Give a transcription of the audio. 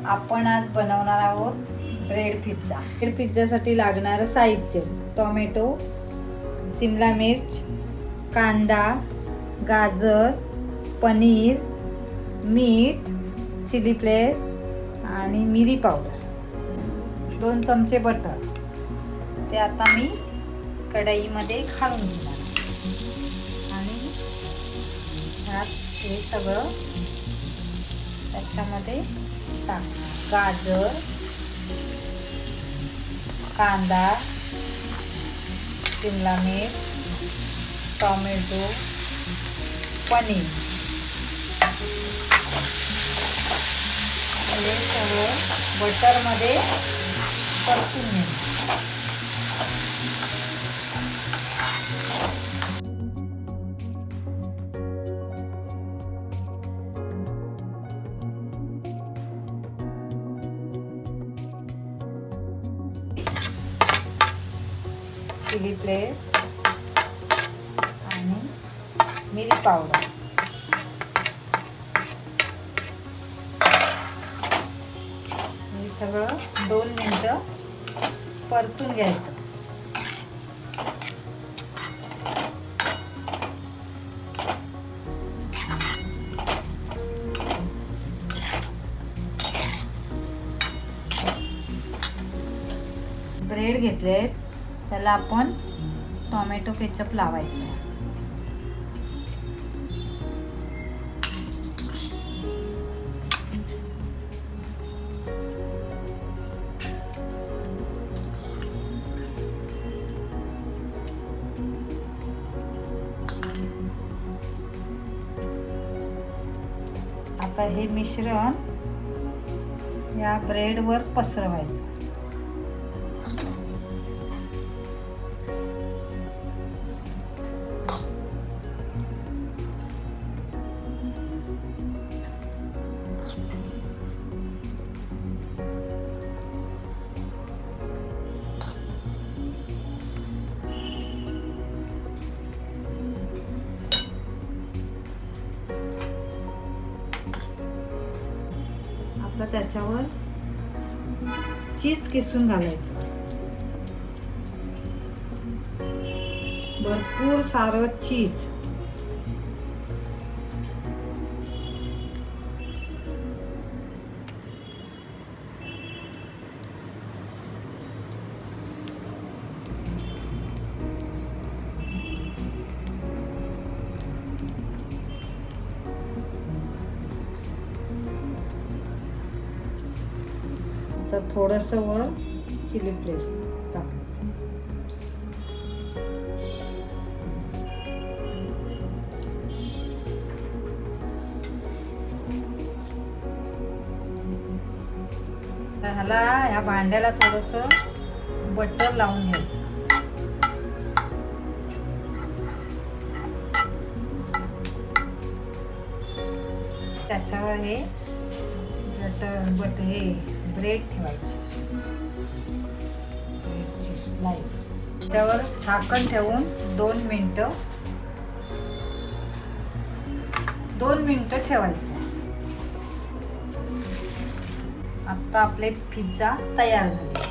आपण आज बनवणार आहोत ब्रेड पिझ्झा। ब्रेड पिझ्झासाठी लागणारं साहित्य: टोमॅटो, शिमला मिर्च, कांदा, गाजर, पनीर, मीठ, चिली फ्लेक्स आणि मिरी पावडर, 2 चमचे बटर। ते आता मी कढईमध्ये घालून घेणार आणि ह्यात हे सगळं त्याच्यामध्ये टाकणार। गाजर, कांदा, शिमला मिर्च, टोमॅटो, पनीर हे सगळं बटरमध्ये परतून घ्यायचं। चिली फ्लेक्स आणि मिरी पावडर हे सगळं 2 मिनिटं परतून घ्यायचं। ब्रेड घेतले, त्याला आपण टोमॅटो केचप लावायचं। आता हे मिश्रण या ब्रेडवर पसरवायचं। आता त्याच्यावर चीज किसून घालायचं, भरपूर सारं चीज। तर थोडंसं वर चिली फ्लेक्स टाकायचं। ह्या भांड्याला थोडंसं बटर लावून घ्यायचं। त्याच्यावर हे बटर हे ब्रेड ठेवायचे, ब्रेडची स्लाइस। त्याच्यावर झाकण ठेवून 2 मिनिटं ठेवायचं। आता आपले पिझ्झा तयार झाले।